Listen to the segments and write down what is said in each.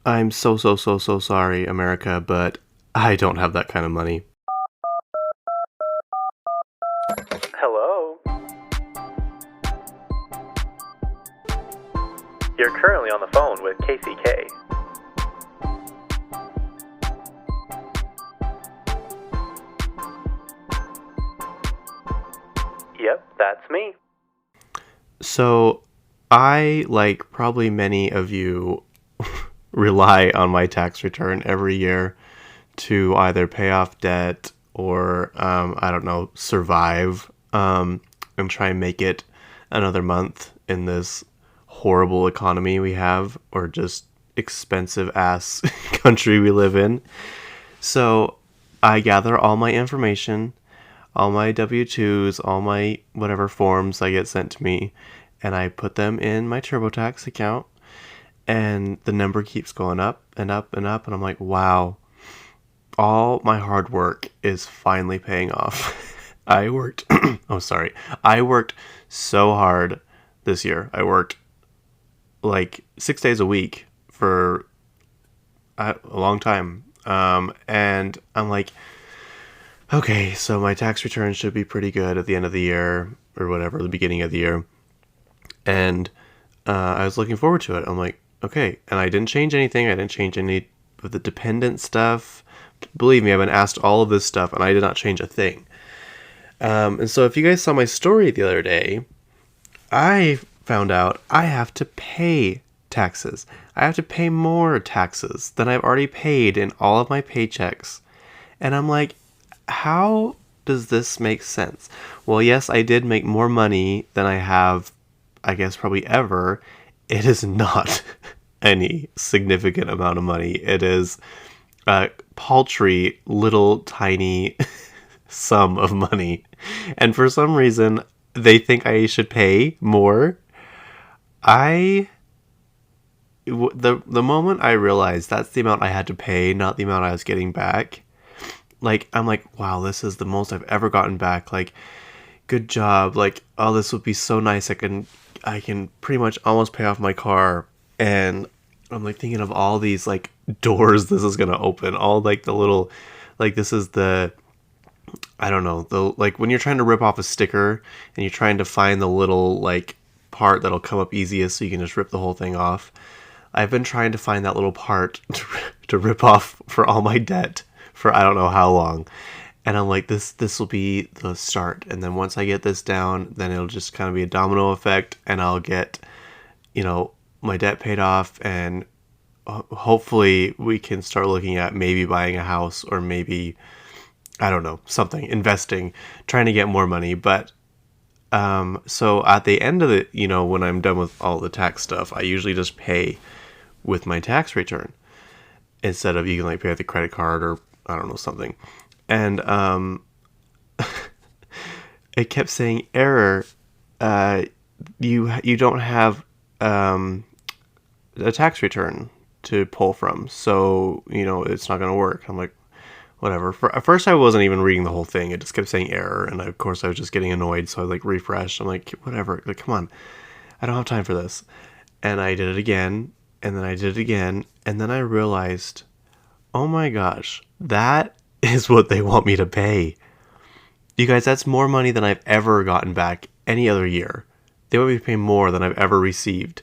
I'm so sorry, America, but I don't have that kind of money. Hello? You're currently on the phone with Kacey K. Yep, that's me. So, I, like probably many of you, rely on my tax return every year to either pay off debt or, I don't know, survive, and try and make it another month in this horrible economy we have, or just expensive ass country we live in. So, I gather all my information, all my W-2s, all my whatever forms I get sent to me, and I put them in my TurboTax account, and the number keeps going up and up and up, and I'm like, wow, all my hard work is finally paying off. I worked, I worked so hard this year. I worked like 6 days a week for a long time. And I'm like, okay, so my tax return should be pretty good at the end of the year or whatever, the beginning of the year. And I was looking forward to it. I'm like, okay. And I didn't change anything. I didn't change any of the dependent stuff. Believe me, I've been asked all of this stuff and I did not change a thing. And so if you guys saw my story the other day, I found out I have to pay taxes. I have to pay more taxes than I've already paid in all of my paychecks. And I'm like, how does this make sense? Well, yes, I did make more money than I have, I guess, probably ever. It is not any significant amount of money. It is a paltry, little, tiny sum of money. And for some reason, they think I should pay more. The moment I realized that's the amount I had to pay, not the amount I was getting back, like, I'm like, wow, this is the most I've ever gotten back. Like, good job. Like, oh, this would be so nice. I can pretty much almost pay off my car. And I'm like thinking of all these like doors this is gonna open. All like the little, like this is the, I don't know, the like when you're trying to rip off a sticker and you're trying to find the little like part that'll come up easiest so you can just rip the whole thing off. I've been trying to find that little part to rip off for all my debt for I don't know how long. And I'm like, this will be the start. And then once I get this down, then it'll just kind of be a domino effect and I'll get, my debt paid off, and hopefully we can start looking at maybe buying a house, or maybe, I don't know, something, investing, trying to get more money. But so at the end of it, when I'm done with all the tax stuff, I usually just pay with my tax return instead of you can like pay with a credit card or I don't know, something. And it kept saying error. You don't have a tax return to pull from, so it's not going to work. I'm like, whatever. At first I wasn't even reading the whole thing. It just kept saying error, and of course I was just getting annoyed, so I like refreshed. I'm like, whatever, like, come on, I don't have time for this. And I did it again, and then I did it again, and then I realized, oh my gosh, that is what they want me to pay. You guys, that's more money than I've ever gotten back any other year. They want me to pay more than I've ever received.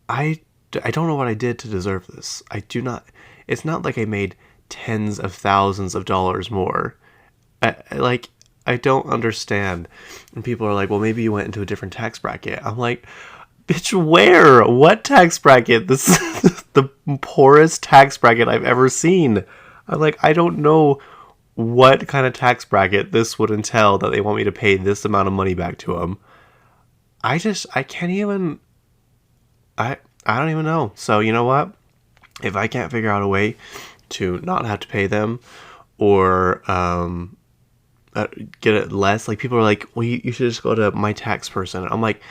I don't know what I did to deserve this. I do not. It's not like I made tens of thousands of dollars more. I don't understand. And people are like, well, maybe you went into a different tax bracket. I'm like, bitch, where? What tax bracket? This is the poorest tax bracket I've ever seen. I'm like, I don't know what kind of tax bracket this would entail that they want me to pay this amount of money back to them. I can't even, I don't even know. So you know what? If I can't figure out a way to not have to pay them, or get it less, like people are like, well, you should just go to my tax person. I'm like,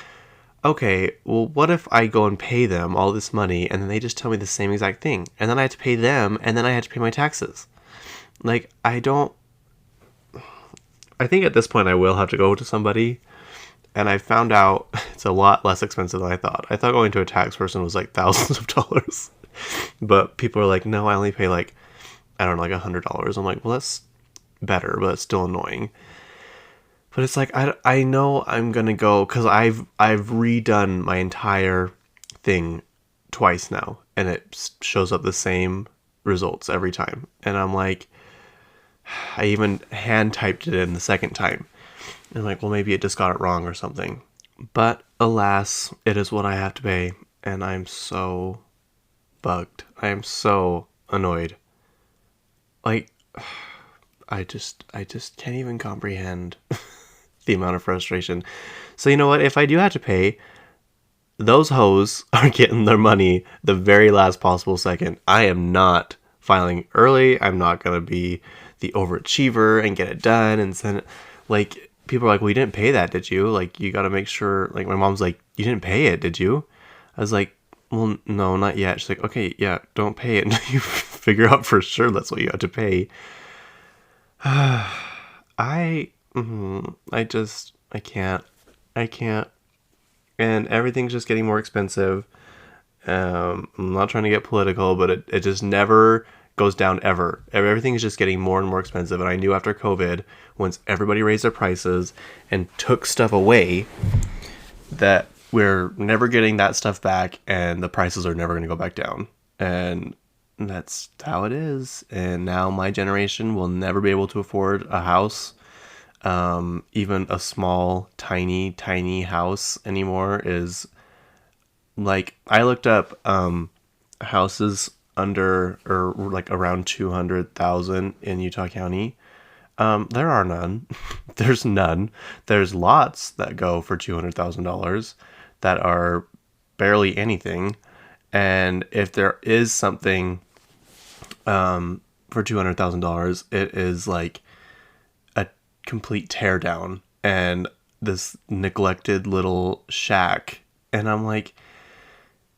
okay, well, what if I go and pay them all this money and then they just tell me the same exact thing, and then I have to pay them, and then I have to pay my taxes? Like, I think at this point I will have to go to somebody. And I found out it's a lot less expensive than I thought. I thought going to a tax person was like thousands of dollars. But people are like, no, I only pay like, I don't know, like $100. I'm like, well, that's better, but it's still annoying. But it's like, I know I'm gonna go, because I've redone my entire thing twice now, and it shows up the same results every time. And I'm like, I even hand typed it in the second time. And I'm like, well, maybe it just got it wrong or something. But alas, it is what I have to pay, and I'm so bugged. I am so annoyed. Like, I just can't even comprehend the amount of frustration. So you know what? If I do have to pay, those hoes are getting their money the very last possible second. I am not filing early. I'm not gonna be the overachiever and get it done and send it. Like, people are like, well, you didn't pay that, did you? Like, you gotta make sure. Like, my mom's like, you didn't pay it, did you? I was like, well, no, not yet. She's like, okay, yeah, don't pay it until you figure out for sure that's what you have to pay. I can't. I can't. And everything's just getting more expensive. I'm not trying to get political, but it just never goes down ever. Everything is just getting more and more expensive. And I knew after COVID, once everybody raised their prices and took stuff away, that we're never getting that stuff back and the prices are never going to go back down. And that's how it is. And now my generation will never be able to afford a house. Even a small, tiny house anymore is like, I looked up houses under or like around 200,000 in Utah County. There are none. There's none. There's lots that go for $200,000 that are barely anything. And if there is something for $200,000, it is like a complete teardown and this neglected little shack. And I'm like,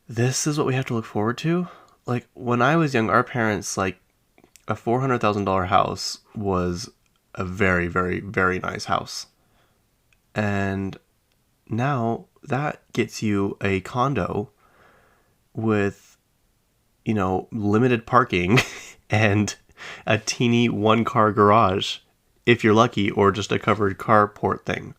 this is what we have to look forward to? Like, when I was young, our parents, like, a $400,000 house was a very, very, very nice house. And now that gets you a condo with, limited parking and a teeny one-car garage, if you're lucky, or just a covered carport thing.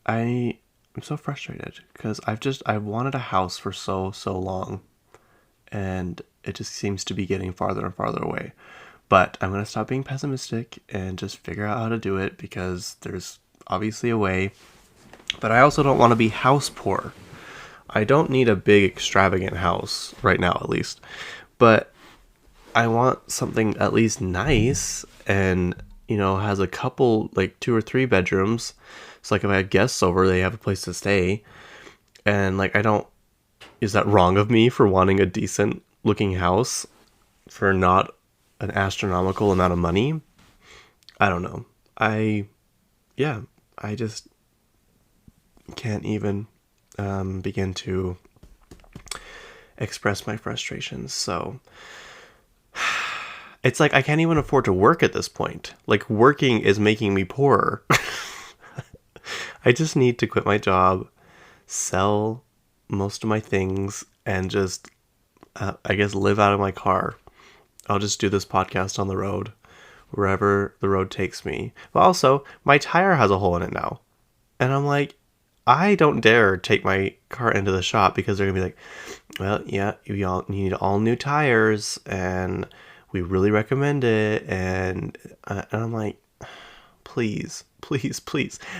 I'm so frustrated because I've wanted a house for so long, and it just seems to be getting farther and farther away. But I'm going to stop being pessimistic and just figure out how to do it, because there's obviously a way. But I also don't want to be house poor. I don't need a big extravagant house right now, at least. But I want something at least nice and, has a couple, like 2 or 3 bedrooms. So like if I have guests over, they have a place to stay. And like, is that wrong of me for wanting a decent looking house for not an astronomical amount of money? I don't know. I just can't even begin to express my frustrations. So it's like, I can't even afford to work at this point. Like, working is making me poorer. I just need to quit my job, sell most of my things, and just, I guess, live out of my car. I'll just do this podcast on the road, wherever the road takes me. But also, my tire has a hole in it now. And I'm like, I don't dare take my car into the shop, because they're going to be like, well, yeah, you need all new tires, and we really recommend it. And I'm like, please.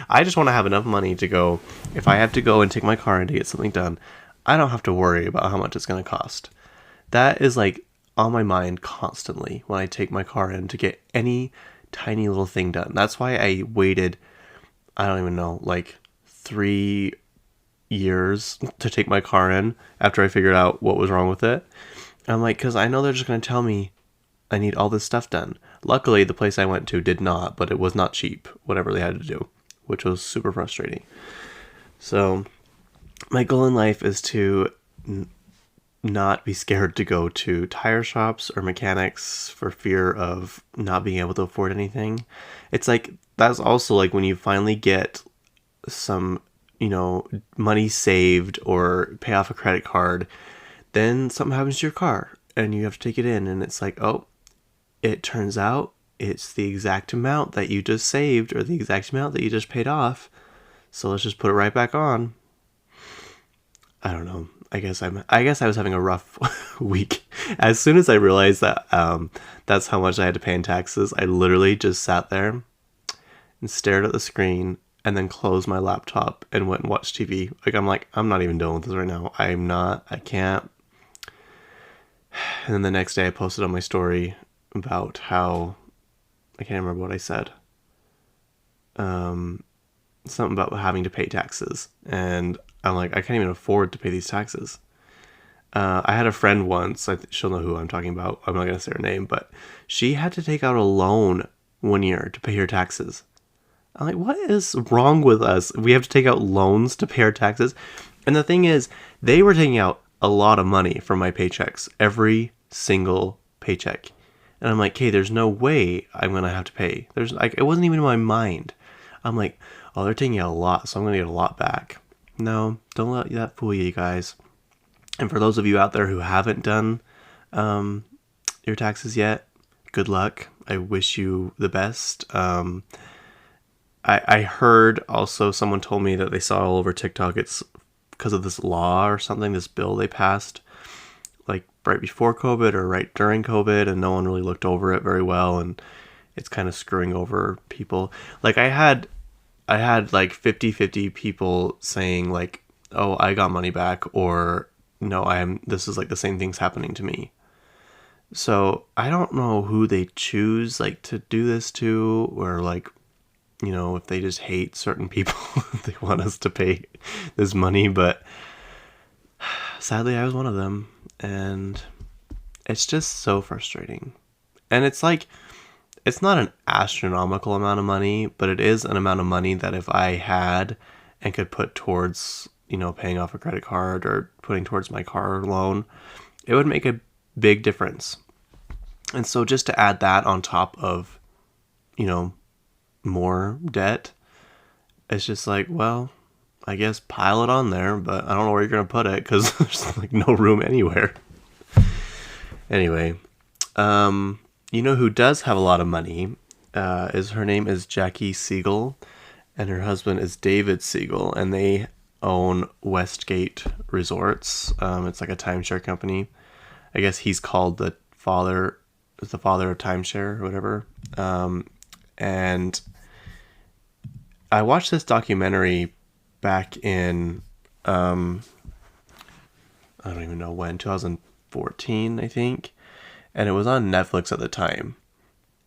I just want to have enough money to go. If I have to go and take my car in to get something done, I don't have to worry about how much it's going to cost. That is like on my mind constantly when I take my car in to get any tiny little thing done. That's why I waited, I don't even know, like 3 years to take my car in after I figured out what was wrong with it. I'm like, because I know they're just going to tell me I need all this stuff done. Luckily, the place I went to did not, but it was not cheap, whatever they had to do, which was super frustrating. So my goal in life is to not be scared to go to tire shops or mechanics for fear of not being able to afford anything. It's like, that's also like when you finally get some, money saved or pay off a credit card, Then something happens to your car and you have to take it in, and it's like, oh, it turns out it's the exact amount that you just saved or the exact amount that you just paid off. So let's just put it right back on. I don't know. I guess I was having a rough week. As soon as I realized that that's how much I had to pay in taxes, I literally just sat there and stared at the screen and then closed my laptop and went and watched TV. I'm not even dealing with this right now. I can't. And then the next day I posted on my story about how, I can't remember what I said. Something about having to pay taxes. And I'm like, I can't even afford to pay these taxes. I had a friend once, she'll know who I'm talking about. I'm not going to say her name, but she had to take out a loan one year to pay her taxes. I'm like, what is wrong with us? We have to take out loans to pay our taxes. And the thing is, they were taking out a lot of money from my paychecks, every single paycheck. And I'm like, hey, there's no way I'm going to have to pay. There's like, it wasn't even in my mind. I'm like, oh, they're taking out a lot, so I'm going to get a lot back. No, don't let that fool you guys. And for those of you out there who haven't done your taxes yet, good luck. I wish you the best. I heard also, someone told me that they saw all over TikTok, it's because of this law or something, this bill they passed like right before COVID or right during COVID, and no one really looked over it very well, and it's kind of screwing over people. Like I had like 50-50 people saying like, oh, I got money back, or no, this is like the same thing's happening to me. So I don't know who they choose like to do this to, or like, if they just hate certain people, they want us to pay this money, but sadly I was one of them, and it's just so frustrating. And it's like, it's not an astronomical amount of money, but it is an amount of money that if I had and could put towards, paying off a credit card or putting towards my car loan, it would make a big difference. And so just to add that on top of, more debt, it's just like, well, I guess pile it on there, but I don't know where you're going to put it because there's like no room anywhere. Anyway, who does have a lot of money her name is Jackie Siegel, and her husband is David Siegel, and they own Westgate Resorts. It's like a timeshare company. I guess he's called the father of timeshare or whatever. And I watched this documentary back in, I don't even know when, 2014, I think. And it was on Netflix at the time.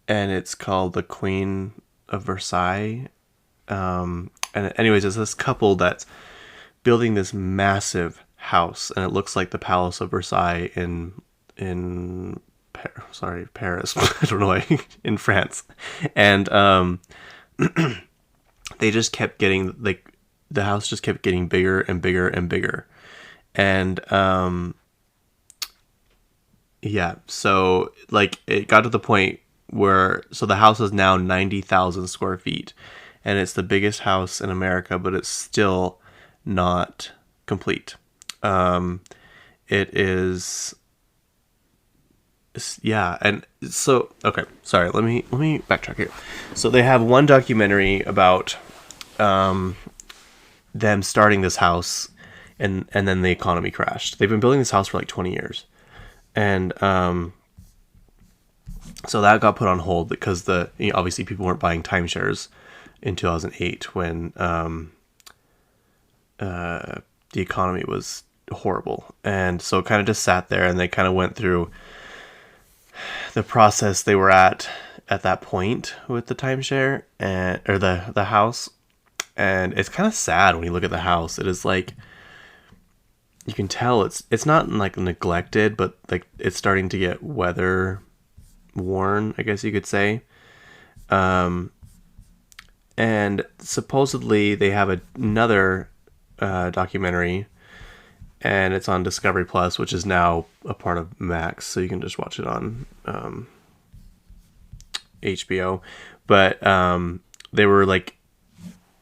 And it's called The Queen of Versailles. And anyways, it's this couple that's building this massive house, and it looks like the Palace of Versailles in Paris. I don't know why, in France. And they just kept getting, like, the house just kept getting bigger and bigger and bigger. And yeah, so like it got to the point where, so the house is now 90,000 square feet, and it's the biggest house in America, but it's still not complete. It is, yeah. And so, okay, sorry, let me backtrack here. So they have one documentary about them starting this house, and then the economy crashed. They've been building this house for like 20 years. And so that got put on hold because obviously people weren't buying timeshares in 2008 when the economy was horrible. And so it kind of just sat there, and they kind of went through the process they were at that point with the timeshare or the house. And it's kind of sad when you look at the house. It is like, you can tell it's not like neglected, but like it's starting to get weather worn, I guess you could say. And supposedly they have another documentary, and it's on Discovery Plus, which is now a part of Max, so you can just watch it on HBO. But they were like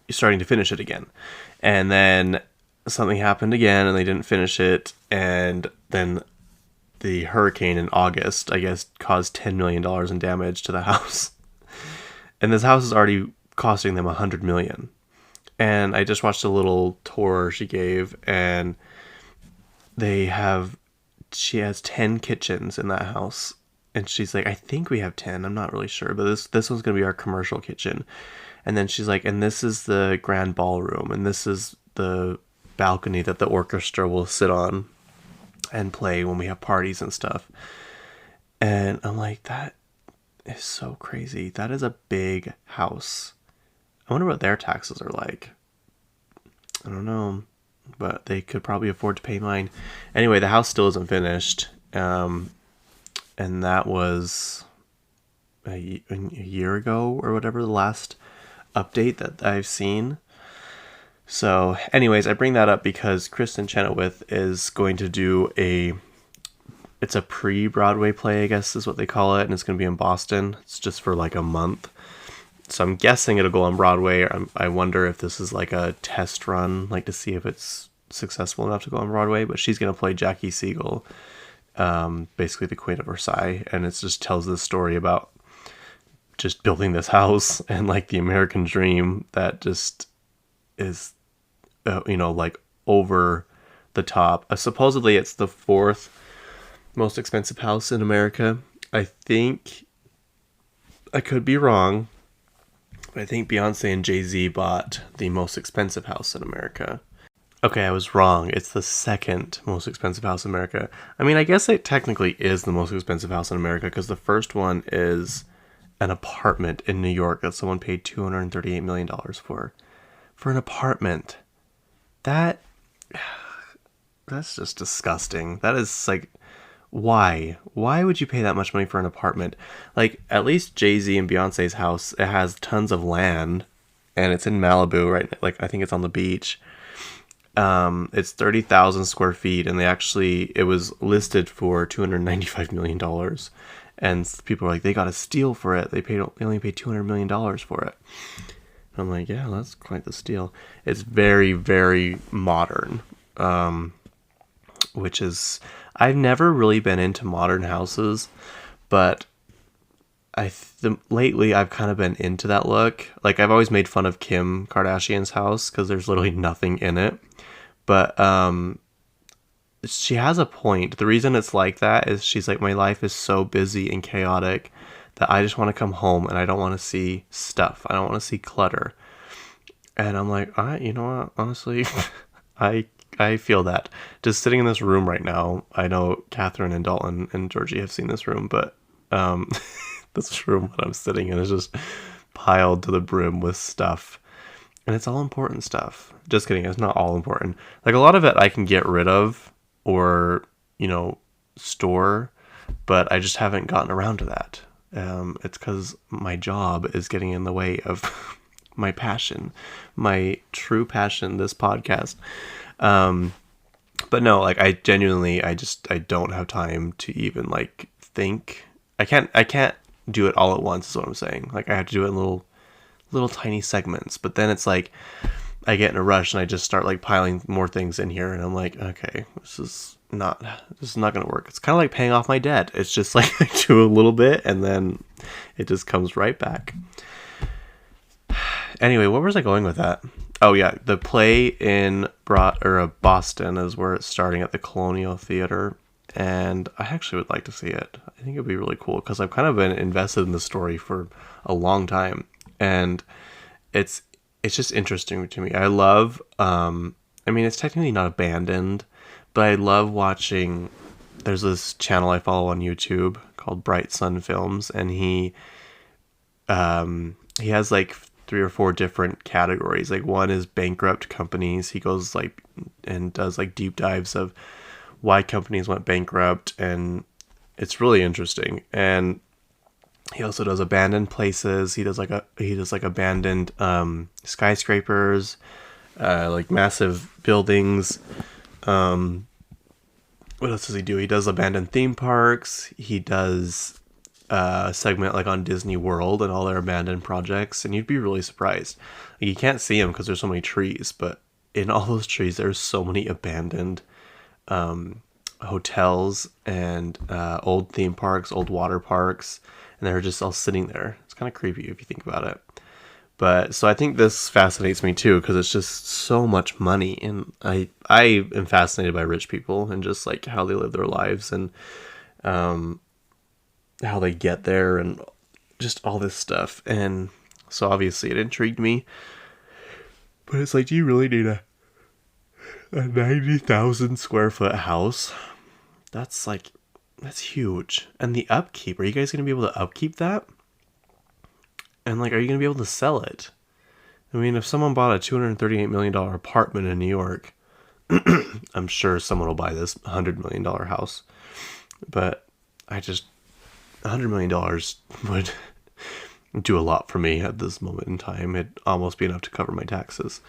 starting to finish it again, and then something happened again, and they didn't finish it, and then the hurricane in August, I guess, caused $10 million in damage to the house. And this house is already costing them $100 million. And I just watched a little tour she gave, and she has 10 kitchens in that house. And she's like, I think we have 10. I'm not really sure, but this one's going to be our commercial kitchen. And then she's like, and this is the grand ballroom, and this is the balcony that the orchestra will sit on and play when we have parties and stuff. And I'm like, that is so crazy. That is a big house. I wonder what their taxes are like. I don't know, but they could probably afford to pay mine. Anyway, the house still isn't finished. And that was a year ago or whatever, the last update that I've seen. So anyways, I bring that up because Kristen Chenoweth is going to do it's a pre-Broadway play, I guess is what they call it, and it's going to be in Boston. It's just for like a month. So I'm guessing it'll go on Broadway. I wonder if this is like a test run, like to see if it's successful enough to go on Broadway. But she's going to play Jackie Siegel, basically the Queen of Versailles. And it just tells this story about just building this house and like the American dream that just is, like over the top. Supposedly it's the 4th most expensive house in America. I think, I could be wrong, but I think Beyonce and Jay-Z bought the most expensive house in America. Okay, I was wrong. It's the 2nd most expensive house in America. I mean, I guess it technically is the most expensive house in America because the first one is an apartment in New York that someone paid $238 million for. For an apartment. That's just disgusting. That is like, why? Why would you pay that much money for an apartment? Like, at least Jay-Z and Beyonce's house, it has tons of land, and it's in Malibu, right? Like, I think it's on the beach. It's 30,000 square feet, and it was listed for $295 million. And people are like, they got a steal for it. They only paid $200 million for it. I'm like, yeah, that's quite the steal. It's very, very modern, which is, I've never really been into modern houses, but lately I've kind of been into that look. Like, I've always made fun of Kim Kardashian's house because there's literally nothing in it, but she has a point. The reason it's like that is she's like, my life is so busy and chaotic that I just want to come home and I don't want to see stuff. I don't want to see clutter. And I'm like, you know what? Honestly, I feel that. Just sitting in this room right now, I know Catherine and Dalton and Georgie have seen this room, but this room that I'm sitting in is just piled to the brim with stuff. And it's all important stuff. Just kidding, it's not all important. Like, a lot of it I can get rid of or, store, but I just haven't gotten around to that. It's because my job is getting in the way of my passion, my true passion, this podcast. But no, like, I genuinely, I don't have time to even like think. I can't do it all at once is what I'm saying. Like, I have to do it in little tiny segments, but then it's like, I get in a rush and I just start like piling more things in here. And I'm like, okay, this is not going to work. It's kind of like paying off my debt. It's just like I do a little bit and then it just comes right back. Anyway, where was I going with that? Oh yeah, the play in Boston is where it's starting at the Colonial Theater, and I actually would like to see it. I think it'd be really cool because I've kind of been invested in the story for a long time, and it's just interesting to me. I love, it's technically not abandoned, but I love watching. There's this channel I follow on YouTube called Bright Sun Films, and he has like 3 or 4 different categories. Like, one is bankrupt companies. He goes like and does like deep dives of why companies went bankrupt, and it's really interesting. And he also does abandoned places. He does like abandoned skyscrapers, like massive buildings. What else does he do? He does abandoned theme parks. He does a segment like on Disney World and all their abandoned projects, and you'd be really surprised. Like, you can't see them because there's so many trees, but in all those trees there's so many abandoned hotels and old theme parks, old water parks, and they're just all sitting there. It's kind of creepy if you think about it. But so I think this fascinates me too because it's just so much money, and I am fascinated by rich people and just like how they live their lives and how they get there and just all this stuff. And so obviously it intrigued me. But it's like, do you really need a 90,000 square foot house? That's huge. And the upkeep, are you guys going to be able to upkeep that? And like, are you going to be able to sell it? I mean, if someone bought a $238 million apartment in New York, I'm sure someone will buy this $100 million house. But $100 million would do a lot for me at this moment in time. It'd almost be enough to cover my taxes.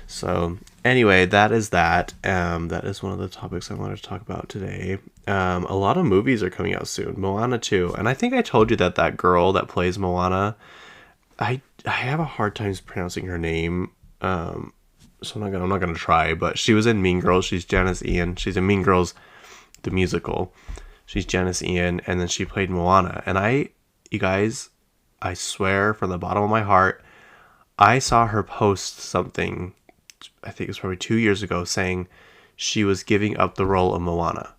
So anyway, that is that. That is one of the topics I wanted to talk about today. A lot of movies are coming out soon. Moana 2. And I think I told you that girl that plays Moana, I have a hard time pronouncing her name. So I'm not gonna try, but she was in Mean Girls. She's Janice Ian. She's in Mean Girls, the musical. She's Janice Ian, and then she played Moana. And you guys, I swear from the bottom of my heart, I saw her post something, I think it was probably 2 years ago, saying she was giving up the role of Moana.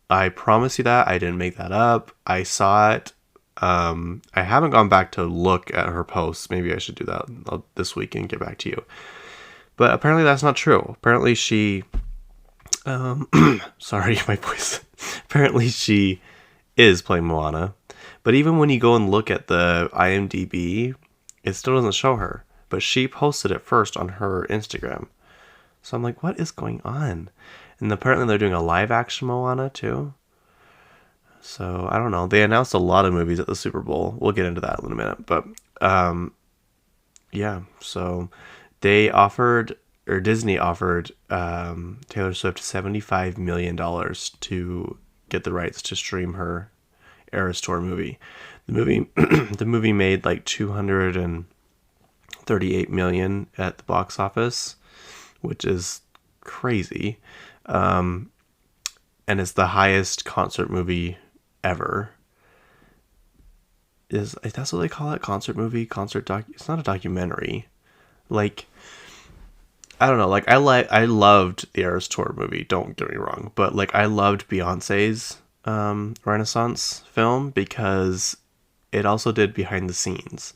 I promise you that. I didn't make that up. I saw it. I haven't gone back to look at her posts. Maybe I should do that this week and get back to you. But apparently that's not true. Apparently she... sorry, my voice. Apparently she is playing Moana. But even when you go and look at the IMDb, it still doesn't show her. But she posted it first on her Instagram. So I'm like, what is going on? And apparently they're doing a live action Moana too. So I don't know. They announced a lot of movies at the Super Bowl. We'll get into that in a minute. But yeah, so Disney offered Taylor Swift $75 million to get the rights to stream her Eras Tour movie. The movie made like $238 million at the box office, which is crazy. And it's the highest concert movie ever. That's what they call it? Concert movie? It's not a documentary. Like, I don't know. Like, I loved the Eras Tour movie. Don't get me wrong, but like, I loved Beyonce's Renaissance film because it also did behind the scenes,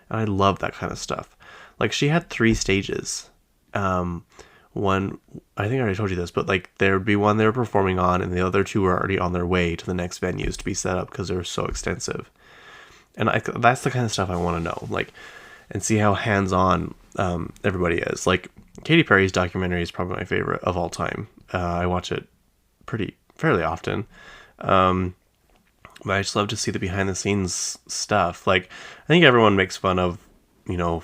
and I love that kind of stuff. Like, she had 3 stages. One, I think I already told you this, but like, there would be one they were performing on, and the other 2 were already on their way to the next venues to be set up because they were so extensive. And that's the kind of stuff I want to know, like, and see how hands-on everybody is. Like, Katy Perry's documentary is probably my favorite of all time. I watch it fairly often. But I just love to see the behind-the-scenes stuff. Like, I think everyone makes fun of,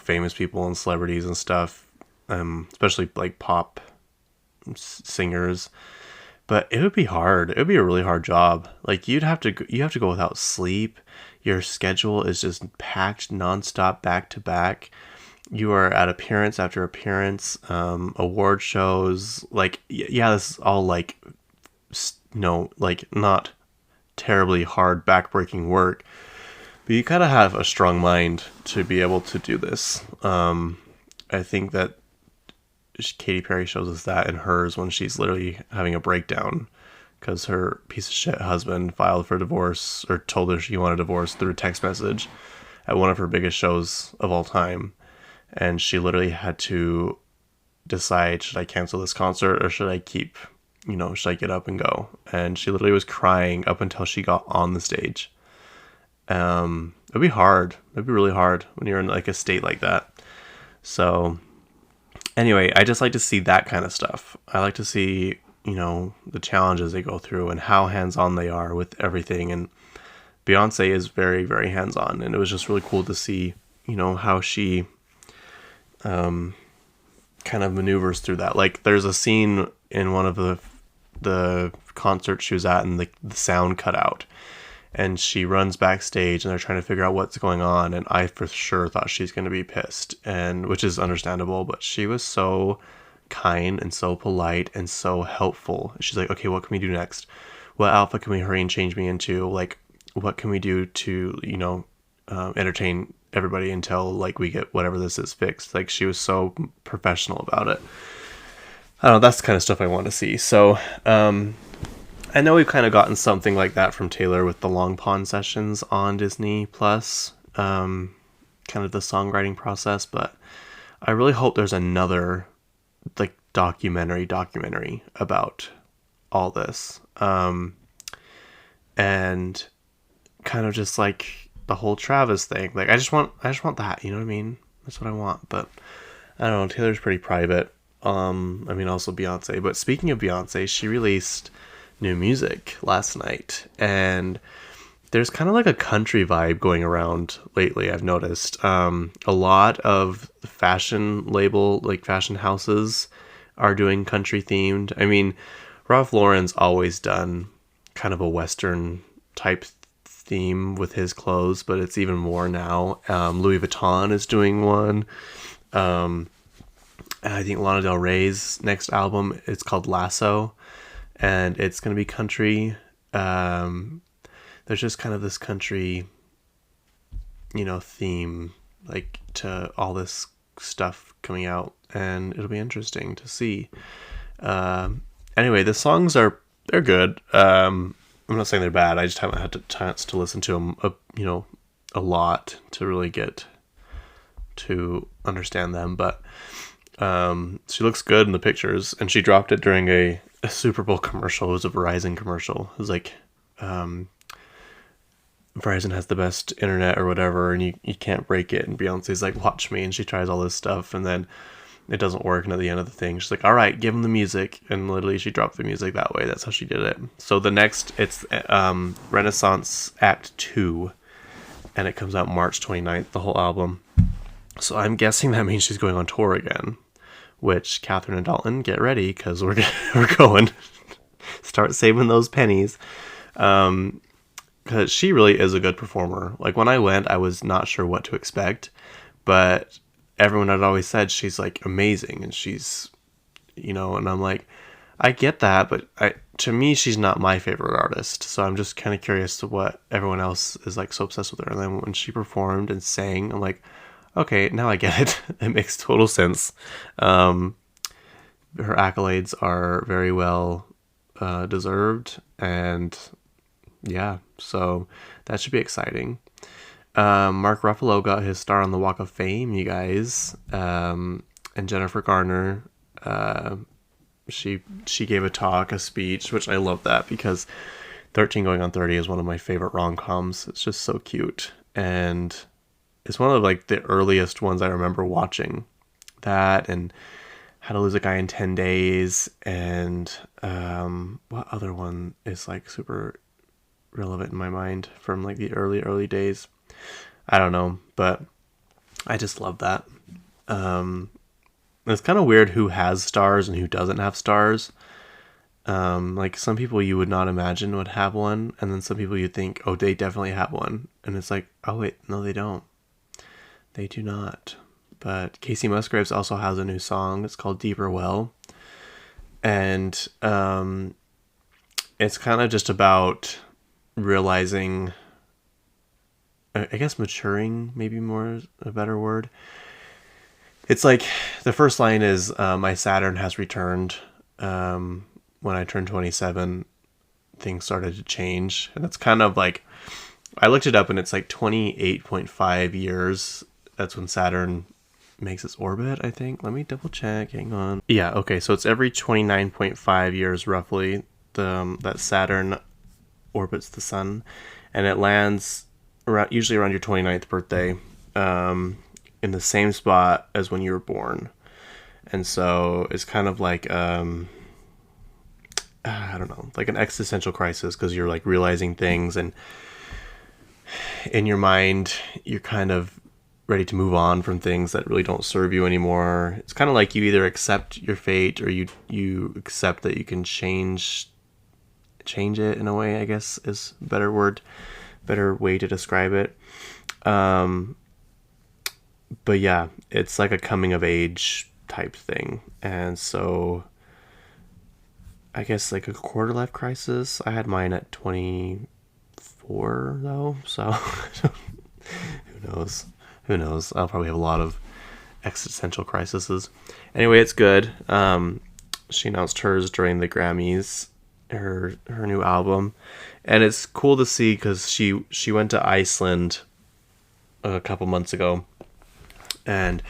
famous people and celebrities and stuff, especially like pop singers. But it would be hard. It would be a really hard job. Like, you have to go without sleep. Your schedule is just packed nonstop, back to back. You are at appearance after appearance, award shows. Like, yeah, this is all like, like not terribly hard, backbreaking work. But you gotta have a strong mind to be able to do this. I think that Katy Perry shows us that in hers when she's literally having a breakdown because her piece of shit husband filed for divorce or told her she wanted a divorce through a text message at one of her biggest shows of all time. And she literally had to decide, should I cancel this concert or should I should I get up and go? And she literally was crying up until she got on the stage. It'd be hard. It'd be really hard when you're in like a state like that. So anyway, I just like to see that kind of stuff. I like to see, the challenges they go through and how hands-on they are with everything. And Beyonce is very, very hands-on. And it was just really cool to see, how she kind of maneuvers through that. Like, there's a scene in one of the concerts she was at and the sound cut out. And she runs backstage and they're trying to figure out what's going on. And I for sure thought she's going to be pissed, and which is understandable, but she was so kind and so polite and so helpful. She's like, okay, what can we do next? What outfit can we hurry and change me into? Like, what can we do to, entertain everybody until like we get whatever this is fixed? Like, she was so professional about it. I don't know, that's the kind of stuff I want to see. So, I know we've kind of gotten something like that from Taylor with the Long Pond sessions on Disney Plus, kind of the songwriting process, but I really hope there's another like documentary about all this. And kind of just like the whole Travis thing. Like I just want that, you know what I mean? That's what I want. But I don't know, Taylor's pretty private. Also Beyonce. But speaking of Beyonce, she released new music last night, and there's kind of like a country vibe going around lately, I've noticed. A lot of fashion houses are doing country themed. I mean, Ralph Lauren's always done kind of a Western type theme with his clothes, but it's even more now. Louis Vuitton is doing one. I think Lana Del Rey's next album, it's called Lasso, and it's going to be country. There's just kind of this country, theme, like, to all this stuff coming out, and it'll be interesting to see. Anyway, the songs they're good. I'm not saying they're bad. I just haven't had the chance to listen to them, a lot to really get to understand them. But she looks good in the pictures, and she dropped it during a Super Bowl commercial. It was a Verizon commercial. It was like, Verizon has the best internet or whatever, and you can't break it. And Beyonce's like, watch me. And she tries all this stuff, and then it doesn't work. And at the end of the thing, she's like, all right, give him the music. And literally she dropped the music that way. That's how she did it. So the next, it's Renaissance Act 2, and it comes out March 29th, the whole album. So I'm guessing that means she's going on tour again, which, Catherine and Dalton, get ready, because we're going. Start saving those pennies. Because she really is a good performer. Like, when I went, I was not sure what to expect, but everyone had always said she's like amazing, and she's, and I'm like, I get that, but to me, she's not my favorite artist. So I'm just kind of curious to what everyone else is like so obsessed with her. And then when she performed and sang, I'm like, okay, now I get it. It makes total sense. Her accolades are very well deserved, and yeah, so that should be exciting. Mark Ruffalo got his star on the Walk of Fame, you guys. And Jennifer Garner, she gave a speech, which I love that, because 13 Going on 30 is one of my favorite rom-coms. It's just so cute, and it's one of like the earliest ones I remember watching. That, and How to Lose a Guy in 10 Days, and what other one is like super relevant in my mind from like the early days? I don't know, but I just love that. It's kind of weird who has stars and who doesn't have stars. Like, some people you would not imagine would have one, and then some people you think, oh, they definitely have one, and it's like, oh wait, no, they don't. They do not. But Kacey Musgraves also has a new song. It's called Deeper Well, and it's kind of just about realizing, I guess maturing, maybe more is a better word. It's like, the first line is, my Saturn has returned. When I turned 27, things started to change. And that's kind of like, I looked it up, and it's like 28.5 years. That's when Saturn makes its orbit, I think. Let me double check. Hang on. Yeah, okay, so it's every 29.5 years, roughly, that Saturn orbits the sun, and it lands usually around your 29th birthday, in the same spot as when you were born. And so it's kind of like, I don't know, like an existential crisis, because you're like realizing things, and in your mind you're kind of ready to move on from things that really don't serve you anymore. It's kind of like you either accept your fate, or you accept that you can change it in a way, I guess is a better way to describe it. But yeah, it's like a coming of age type thing. And so I guess like a quarter life crisis. I had mine at 24 though, so who knows? Who knows? I'll probably have a lot of existential crises. Anyway, it's good. She announced hers during the Grammys, her new album, and it's cool to see because she went to Iceland a couple months ago, and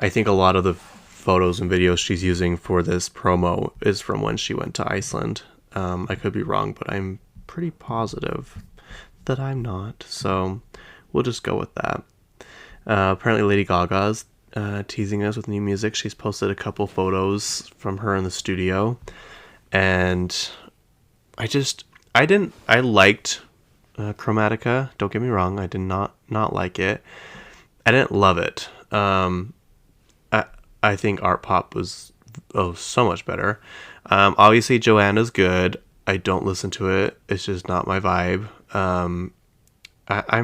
I think a lot of the photos and videos she's using for this promo is from when she went to Iceland. I could be wrong, but I'm pretty positive that I'm not, so we'll just go with that. Apparently Lady Gaga's teasing us with new music. She's posted a couple photos from her in the studio, and I liked Chromatica, don't get me wrong, I did not like it. I didn't love it. I think Art Pop was so much better. Obviously Joanna's good. I don't listen to it. It's just not my vibe. I'm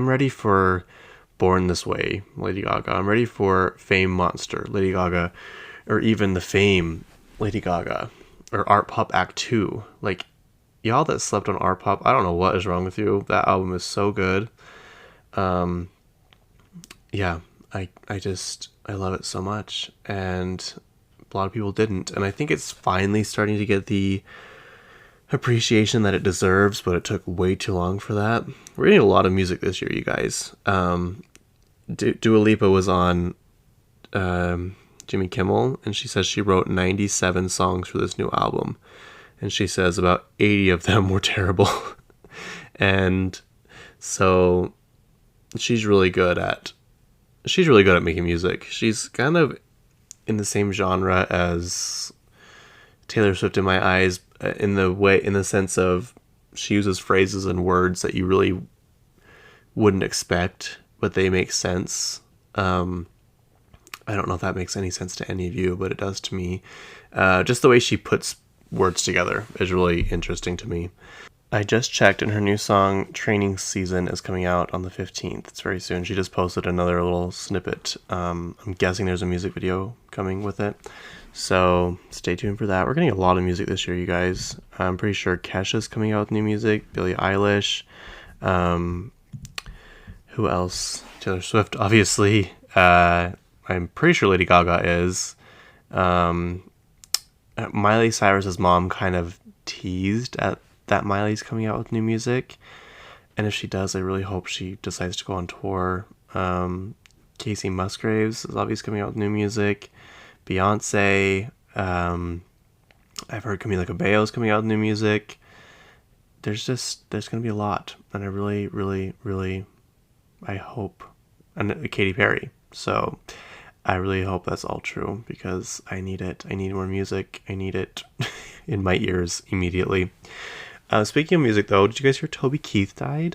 ready for Born This Way, Lady Gaga. I'm ready for Fame Monster, Lady Gaga, or even the Fame, Lady Gaga, or Art Pop Act 2. Like, y'all that slept on Art Pop, I don't know what is wrong with you. That album is so good. Yeah, I love it so much, and a lot of people didn't, and I think it's finally starting to get the appreciation that it deserves, but it took way too long for that. We're getting a lot of music this year, you guys. Dua Lipa was on Jimmy Kimmel, and she says she wrote 97 songs for this new album, and she says about 80 of them were terrible. And so she's really good at making music. She's kind of in the same genre as Taylor Swift in my eyes, in the sense of she uses phrases and words that you really wouldn't expect, but they make sense. I don't know if that makes any sense to any of you, but it does to me. Just the way she puts words together is really interesting to me. I just checked, and her new song Training Season is coming out on the 15th. It's very soon. She just posted another little snippet. I'm guessing there's a music video coming with it, so stay tuned for that. We're getting a lot of music this year, you guys. I'm pretty sure Kesha's coming out with new music, Billie Eilish, who else? Taylor Swift, obviously. I'm pretty sure Lady Gaga is. Miley Cyrus's mom kind of teased at that Miley's coming out with new music, and if she does, I really hope she decides to go on tour. Kacey Musgraves is obviously coming out with new music. Beyonce, I've heard Camila Cabello is coming out with new music. There's gonna be a lot, and I really I hope, and Katy Perry. So I really hope that's all true, because I need it. I need more music. I need it in my ears immediately. Speaking of music, though, did you guys hear Toby Keith died?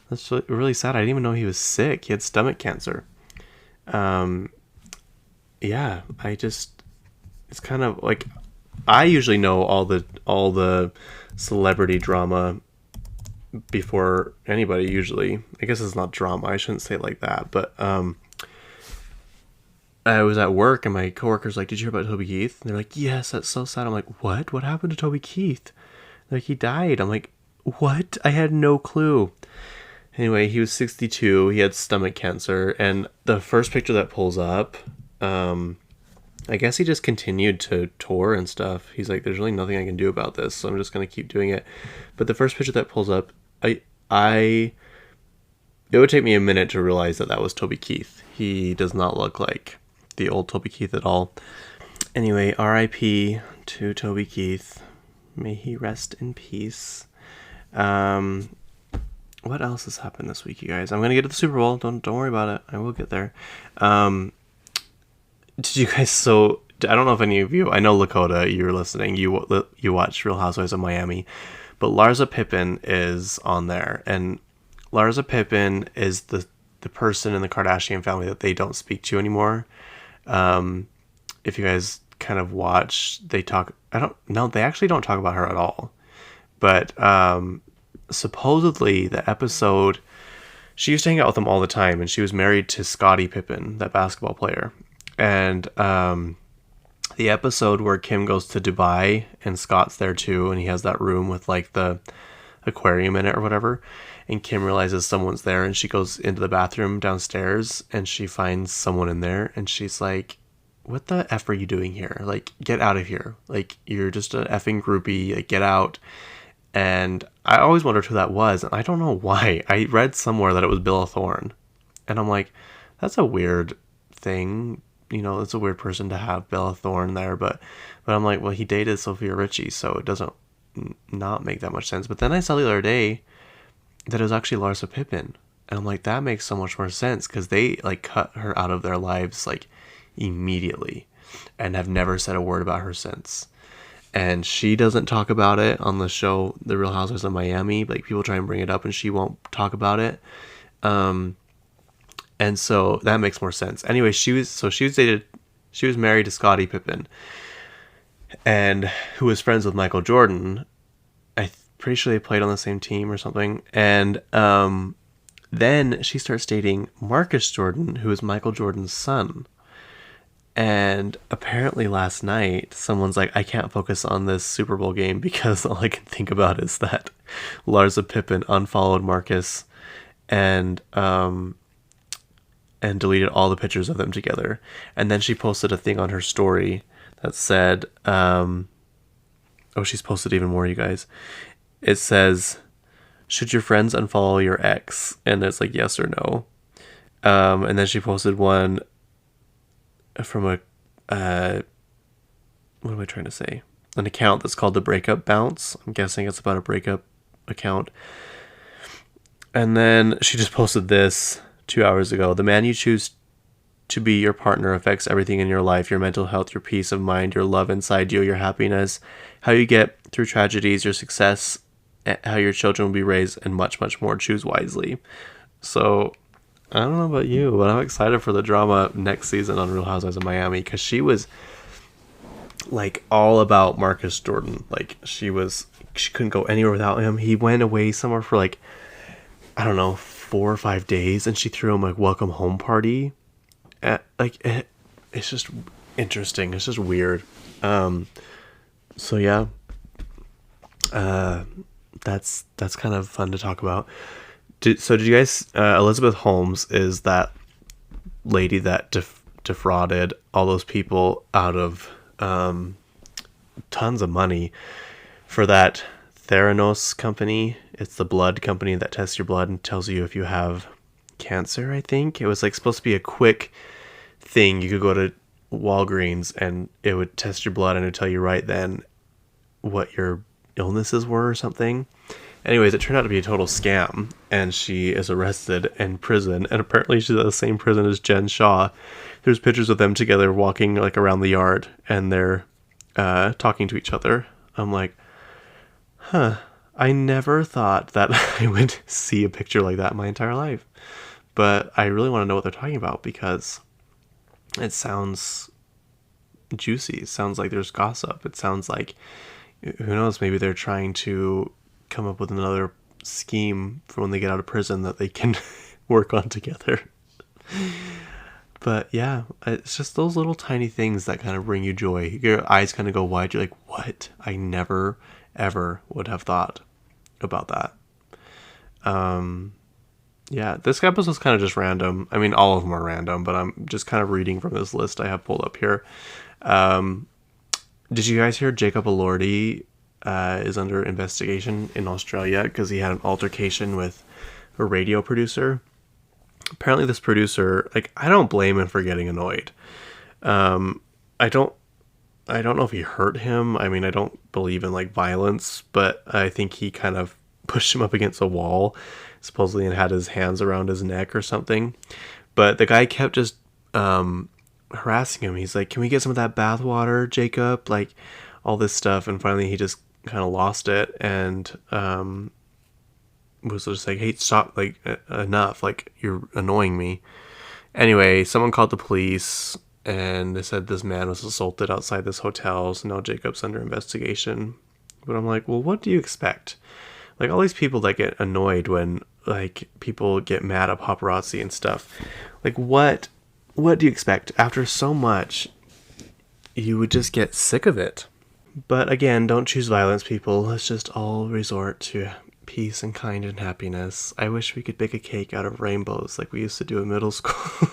That's really sad. I didn't even know he was sick. He had stomach cancer. Yeah, it's kind of like, I usually know all the celebrity drama before anybody, usually. I guess it's not drama. I shouldn't say it like that, but I was at work and my coworker's like, "Did you hear about Toby Keith?" And they're like, "Yes, that's so sad." I'm like, "What? What happened to Toby Keith?" They're like, "He died." I'm like, "What? I had no clue." Anyway, he was 62. He had stomach cancer, and the first picture that pulls up, I guess he just continued to tour and stuff. He's like, "There's really nothing I can do about this, so I'm just gonna keep doing it." But the first picture that pulls up, it would take me a minute to realize that was Toby Keith. He does not look like the old Toby Keith at all. Anyway, R.I.P. to Toby Keith. May he rest in peace. What else has happened this week, you guys? I'm gonna get to the Super Bowl. Don't worry about it. I will get there. Did you guys? So I don't know if any of you. I know Lakota, you're listening. You watch Real Housewives of Miami, but Larsa Pippen is on there, and Larsa Pippen is the person in the Kardashian family that they don't speak to anymore. If you guys kind of watch, they talk. They actually don't talk about her at all. But supposedly the episode, she used to hang out with him all the time, and she was married to Scottie Pippen, that basketball player. And the episode where Kim goes to Dubai and Scott's there too, and he has that room with like the aquarium in it or whatever, and Kim realizes someone's there, and she goes into the bathroom downstairs and she finds someone in there, and she's like, what the F are you doing here? Like, get out of here. Like, you're just a effing groupie. Like, get out. And I always wondered who that was, and I don't know why. I read somewhere that it was Bella Thorne. And I'm like, that's a weird thing. You know, it's a weird person to have Bella Thorne there. But I'm like, well, he dated Sophia Richie, so it doesn't not make that much sense. But then I saw the other day that it was actually Larsa Pippen. And I'm like, that makes so much more sense, because they, like, cut her out of their lives, like, immediately, and have never said a word about her since. And she doesn't talk about it on the show The Real Housewives of Miami. Like, people try and bring it up and she won't talk about it. And so that makes more sense. Anyway, she was married to Scottie Pippen, and who was friends with Michael Jordan. I'm pretty sure they played on the same team or something. And then she starts dating Marcus Jordan, who is Michael Jordan's son. And apparently last night, someone's like, I can't focus on this Super Bowl game because all I can think about is that Larsa Pippen unfollowed Marcus and deleted all the pictures of them together. And then she posted a thing on her story that said, she's posted even more, you guys. It says, should your friends unfollow your ex? And it's like, yes or no. And then she posted one from what am I trying to say? An account that's called the Breakup Bounce. I'm guessing it's about a breakup account. And then she just posted this 2 hours ago. The man you choose to be your partner affects everything in your life: your mental health, your peace of mind, your love inside you, your happiness, how you get through tragedies, your success, how your children will be raised, and much, much more. Choose wisely. So I don't know about you, but I'm excited for the drama next season on Real Housewives of Miami, because she was like all about Marcus Jordan. Like, she couldn't go anywhere without him. He went away somewhere for like, I don't know, 4 or 5 days, and she threw him like welcome home party. It's just interesting. It's just weird. So yeah, that's kind of fun to talk about. So did you guys, Elizabeth Holmes is that lady that defrauded all those people out of tons of money for that Theranos company. It's the blood company that tests your blood and tells you if you have cancer, I think. It was like supposed to be a quick thing. You could go to Walgreens and it would test your blood and it would tell you right then what your illnesses were or something. Anyways, it turned out to be a total scam, and she is arrested in prison, and apparently she's at the same prison as Jen Shaw. There's pictures of them together walking like around the yard, and they're talking to each other. I'm like, I never thought that I would see a picture like that in my entire life. But I really want to know what they're talking about, because it sounds juicy. It sounds like there's gossip. It sounds like, who knows, maybe they're trying to come up with another scheme for when they get out of prison that they can work on together. But yeah, it's just those little tiny things that kind of bring you joy. Your eyes kind of go wide. You're like, what? I never, ever would have thought about that. Yeah, this episode's kind of just random. I mean, all of them are random, but I'm just kind of reading from this list I have pulled up here. Did you guys hear Jacob Elordi is under investigation in Australia because he had an altercation with a radio producer? Apparently this producer, like, I don't blame him for getting annoyed. I don't know if he hurt him. I mean, I don't believe in like violence, but I think he kind of pushed him up against a wall, supposedly, and had his hands around his neck or something. But the guy kept just harassing him. He's like, can we get some of that bath water, Jacob? Like, all this stuff. And finally he just kind of lost it and was just like, hey, stop, like, enough, like, you're annoying me. Anyway, someone called the police and they said this man was assaulted outside this hotel, so now Jacob's under investigation. But I'm like, well, what do you expect? Like, all these people that get annoyed when, like, people get mad at paparazzi and stuff, like, what do you expect? After so much, you would just get sick of it. But again, don't choose violence, people. Let's just all resort to peace and kind and happiness. I wish we could bake a cake out of rainbows like we used to do in middle school.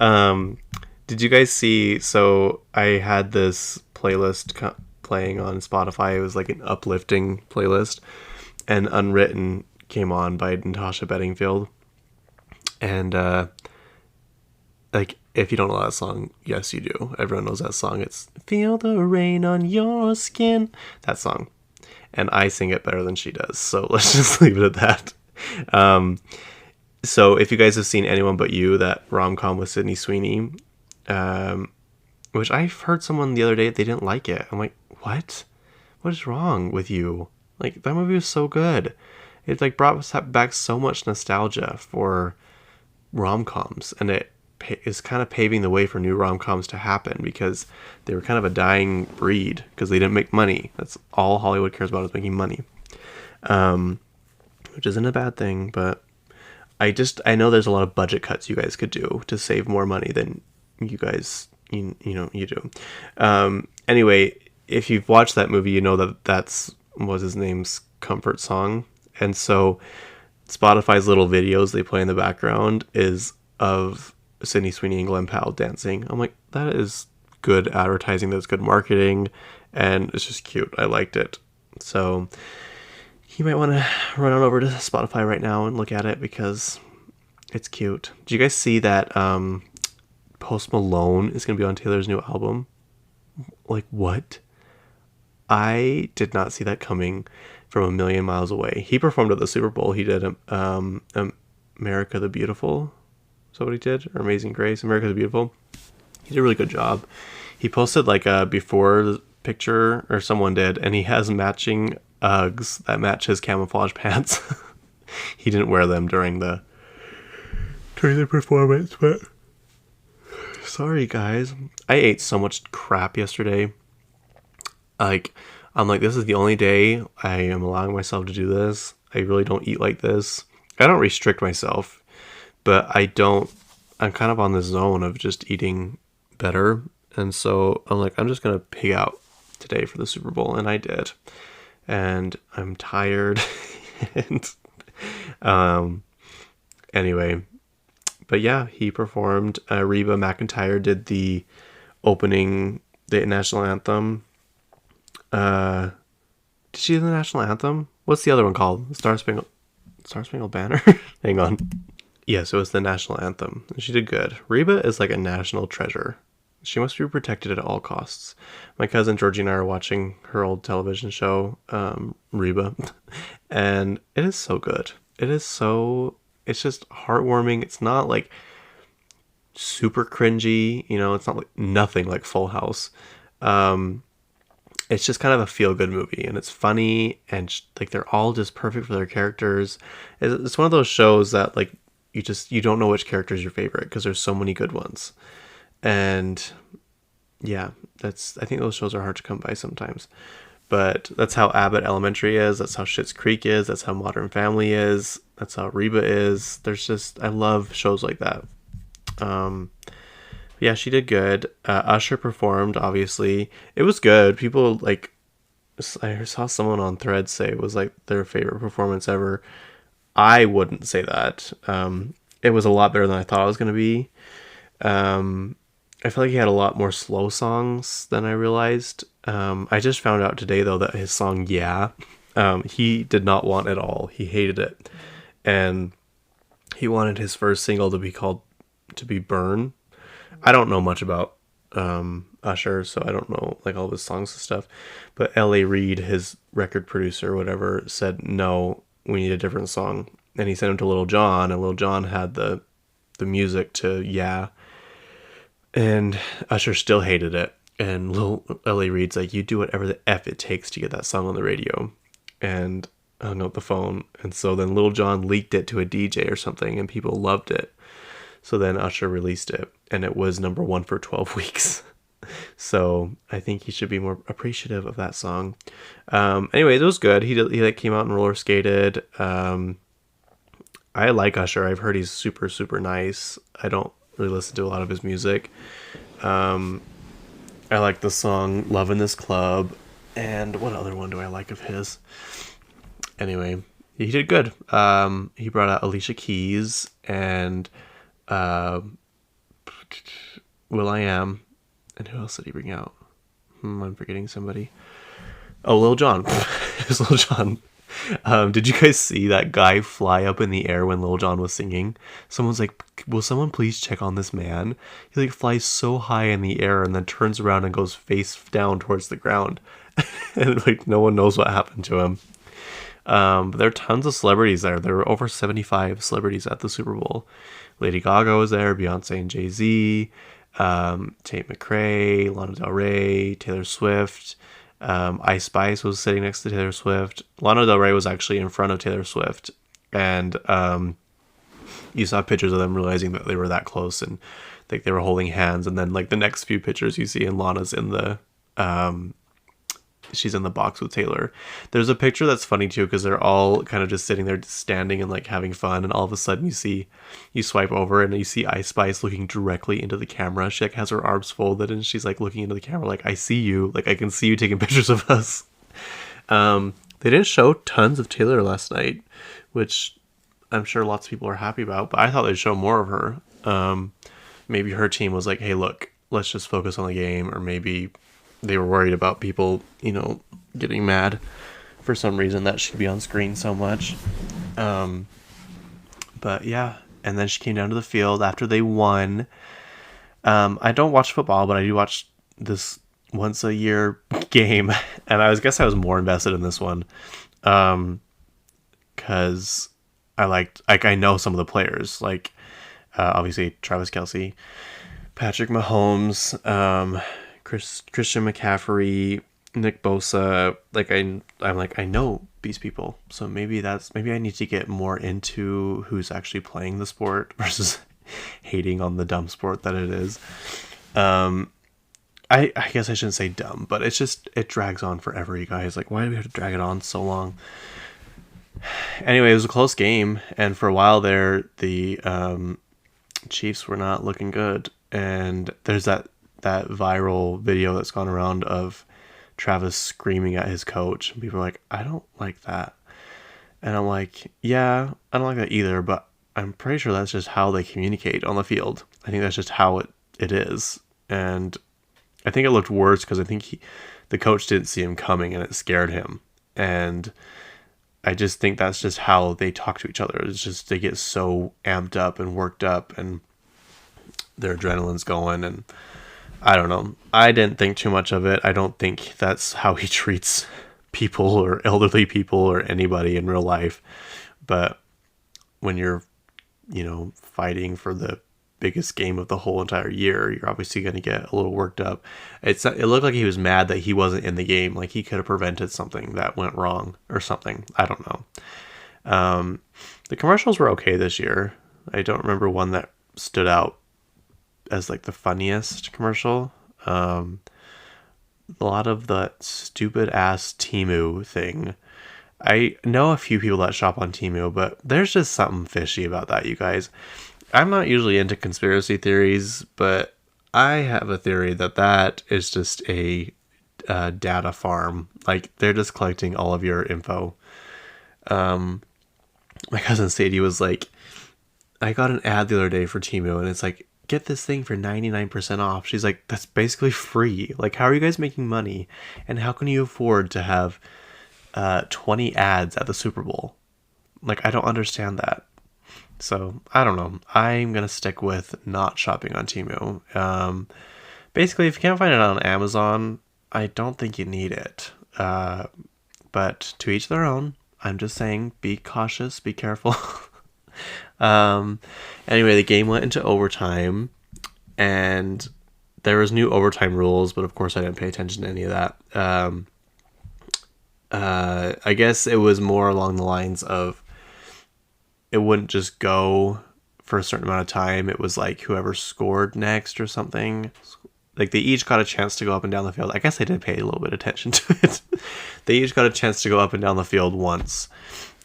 um, did you guys see? So I had this playlist playing on Spotify. It was like an uplifting playlist, and Unwritten came on by Natasha Bedingfield. And like, if you don't know that song, yes, you do. Everyone knows that song. It's "Feel the Rain on Your Skin." That song. And I sing it better than she does. So let's just leave it at that. So if you guys have seen Anyone But You, that rom-com with Sydney Sweeney, which I heard someone the other day, they didn't like it. I'm like, what? What is wrong with you? Like, that movie was so good. It like brought back so much nostalgia for rom-coms, and it is kind of paving the way for new rom-coms to happen, because they were kind of a dying breed because they didn't make money. That's all Hollywood cares about, is making money, which isn't a bad thing. But I know there's a lot of budget cuts you guys could do to save more money than you guys you do. Anyway, if you've watched that movie, you know that's was his name's comfort song. And so Spotify's little videos they play in the background is of Sydney Sweeney and Glenn Powell dancing. I'm like, that is good advertising, that's good marketing, and it's just cute. I liked it. So you might want to run on over to Spotify right now and look at it, because it's cute. Did you guys see that Post Malone is going to be on Taylor's new album? Like, what? I did not see that coming from a million miles away. He performed at the Super Bowl. He did America the Beautiful. Is that what he did? Or Amazing Grace? America the Beautiful. He did a really good job. He posted like a before picture, or someone did, and he has matching Uggs that match his camouflage pants. He didn't wear them during the performance, but sorry guys. I ate so much crap yesterday. Like, I'm like, this is the only day I am allowing myself to do this. I really don't eat like this. I don't restrict myself, but I'm kind of on this zone of just eating better. And so I'm like, I'm just going to pig out today for the Super Bowl. And I did. And I'm tired. And anyway, but yeah, he performed. Reba McEntire did the national anthem. Did she do the national anthem? What's the other one called? Star Spangled Banner? Hang on. Yes, it was the national anthem. She did good. Reba is like a national treasure. She must be protected at all costs. My cousin Georgie and I are watching her old television show, Reba, and it is so good. It's just heartwarming. It's not like super cringy, it's not like nothing like Full House. It's just kind of a feel-good movie, and it's funny, and like they're all just perfect for their characters. It's one of those shows that like you don't know which character is your favorite, because there's so many good ones. And yeah, I think those shows are hard to come by sometimes. But that's how Abbott Elementary is. That's how Schitt's Creek is. That's how Modern Family is. That's how Reba is. I love shows like that. Yeah, she did good. Usher performed, obviously. It was good. People, like, I saw someone on Threads say it was, like, their favorite performance ever. I wouldn't say that. It was a lot better than I thought it was going to be. I feel like he had a lot more slow songs than I realized. I just found out today, though, that his song, Yeah, he did not want at all. He hated it. And he wanted his first single to be Burn. I don't know much about Usher, so I don't know like all of his songs and stuff. But L.A. Reid, his record producer or whatever, said, no, we need a different song. And he sent him to Lil Jon, and Lil Jon had the music to Yeah. And Usher still hated it. And L.A. Reid's like, you do whatever the F it takes to get that song on the radio. And hung up the phone. And so then Lil Jon leaked it to a DJ or something, and people loved it. So then Usher released it, and it was number 1 for 12 weeks. So I think he should be more appreciative of that song. Anyways, it was good. He like came out and roller skated. I like Usher. I've heard he's super, super nice. I don't really listen to a lot of his music. I like the song "Lovin' This Club," and what other one do I like of his? Anyway, he did good. He brought out Alicia Keys and uh, Will I Am, and who else did he bring out? I'm forgetting somebody. Oh, Lil Jon. It was Lil Jon. Did you guys see that guy fly up in the air when Lil Jon was singing? Someone's like, "Will someone please check on this man?" He like flies so high in the air and then turns around and goes face down towards the ground, and like no one knows what happened to him. But there are tons of celebrities there. There were over 75 celebrities at the Super Bowl. Lady Gaga was there, Beyonce and Jay-Z, Tate McRae, Lana Del Rey, Taylor Swift. Ice Spice was sitting next to Taylor Swift. Lana Del Rey was actually in front of Taylor Swift. And you saw pictures of them realizing that they were that close and like they were holding hands. And then like the next few pictures you see, and Lana's in the she's in the box with Taylor. There's a picture that's funny too because they're all kind of just sitting there standing and like having fun, and all of a sudden you swipe over and you see Ice Spice looking directly into the camera. She like has her arms folded and she's like looking into the camera like, "I see you, like I can see you taking pictures of us." They didn't show tons of Taylor last night, which I'm sure lots of people are happy about, but I thought they'd show more of her. Maybe her team was like, "Hey, look, let's just focus on the game," or maybe they were worried about people, getting mad for some reason that she'd be on screen so much. But yeah, and then she came down to the field after they won. I don't watch football, but I do watch this once a year game, and guess I was more invested in this one, because I know some of the players, like obviously Travis Kelce, Patrick Mahomes, Christian McCaffrey, Nick Bosa. Like I'm like, I know these people, so maybe I need to get more into who's actually playing the sport versus hating on the dumb sport that it is. I guess I shouldn't say dumb, but it drags on forever, you guys. Like, why do we have to drag it on so long? Anyway, it was a close game, and for a while there, the Chiefs were not looking good. And there's that viral video that's gone around of Travis screaming at his coach. And people are like, "I don't like that." And I'm like, yeah, I don't like that either, but I'm pretty sure that's just how they communicate on the field. I think that's just how it is. And I think it looked worse because I think the coach didn't see him coming and it scared him. And I just think that's just how they talk to each other. It's just they get so amped up and worked up and their adrenaline's going, and I don't know. I didn't think too much of it. I don't think that's how he treats people or elderly people or anybody in real life. But when you're, fighting for the biggest game of the whole entire year, you're obviously going to get a little worked up. It looked like he was mad that he wasn't in the game. Like he could have prevented something that went wrong or something. I don't know. The commercials were okay this year. I don't remember one that stood out as like the funniest commercial. A lot of that stupid ass Temu thing. I know a few people that shop on Temu, but there's just something fishy about that, you guys. I'm not usually into conspiracy theories, but I have a theory that is just a data farm. Like they're just collecting all of your info. My cousin Sadie was like, I got an ad the other day for Temu, and it's like, get this thing for 99% off. She's like, that's basically free. Like, how are you guys making money? And how can you afford to have 20 ads at the Super Bowl? Like, I don't understand that. So, I don't know. I'm going to stick with not shopping on Temu. Basically, if you can't find it on Amazon, I don't think you need it. But to each their own. I'm just saying, be cautious, be careful. Anyway, the game went into overtime, and there was new overtime rules, but of course I didn't pay attention to any of that. I guess it was more along the lines of it wouldn't just go for a certain amount of time. It was like whoever scored next or something. Like they each got a chance to go up and down the field. I guess I did pay a little bit of attention to it. They each got a chance to go up and down the field once.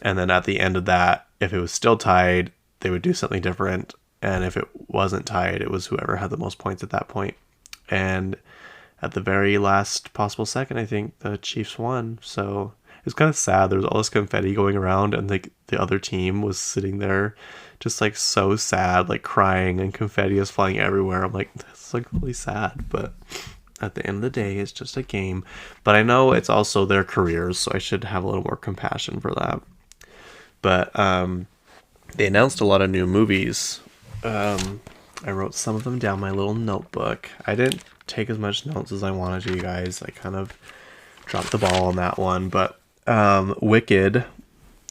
And then at the end of that, if it was still tied, they would do something different. And if it wasn't tied, it was whoever had the most points at that point. And at the very last possible second, I think the Chiefs won. So it was kind of sad. There was all this confetti going around, and like the other team was sitting there just like so sad, like crying, and confetti is flying everywhere. I'm like, that's like really sad, but at the end of the day, it's just a game. But I know it's also their careers, so I should have a little more compassion for that. But they announced a lot of new movies. I wrote some of them down in my little notebook. I didn't take as much notes as I wanted to, you guys. I kind of dropped the ball on that one. But Wicked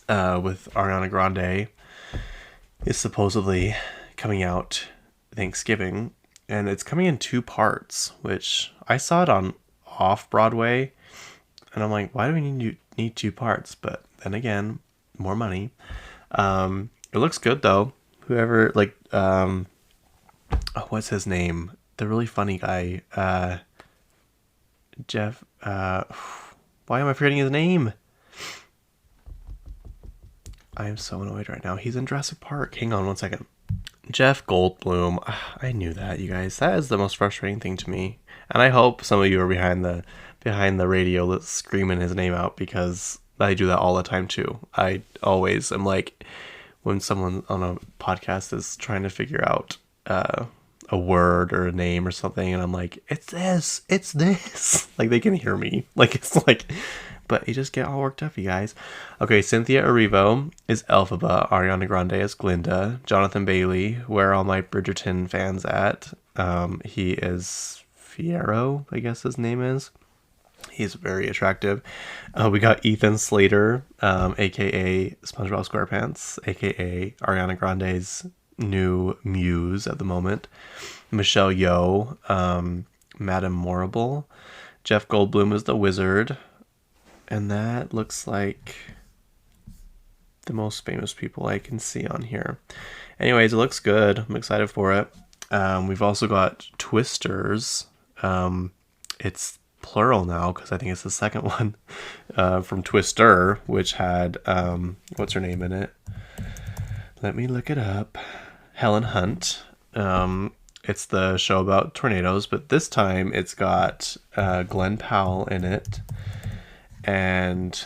with Ariana Grande is supposedly coming out Thanksgiving. And it's coming in 2 parts, which I saw it on off-Broadway. And I'm like, why do we need 2 parts? But then again, more money. It looks good, though. Whoever, like, what's his name? The really funny guy. Jeff, why am I forgetting his name? I am so annoyed right now. He's in Jurassic Park. Hang on one second. Jeff Goldblum. I knew that, you guys. That is the most frustrating thing to me. And I hope some of you are behind the radio screaming his name out, because I do that all the time too. I always am like, when someone on a podcast is trying to figure out a word or a name or something, and I'm like, it's this. Like, they can hear me. Like, it's like, but you just get all worked up, you guys. Okay, Cynthia Erivo is Elphaba. Ariana Grande is Glinda. Jonathan Bailey, where are all my Bridgerton fans at? He is Fiyero, I guess his name is. He's very attractive. We got Ethan Slater, aka SpongeBob SquarePants, aka Ariana Grande's new muse at the moment. Michelle Yeoh, Madame Morrible. Jeff Goldblum is the Wizard. And that looks like the most famous people I can see on here. Anyways, it looks good. I'm excited for it. We've also got Twisters. It's plural now, because I think it's the second one, from Twister, which had what's her name in it? Let me look it up. Helen Hunt. It's the show about tornadoes, but this time it's got Glenn Powell in it, and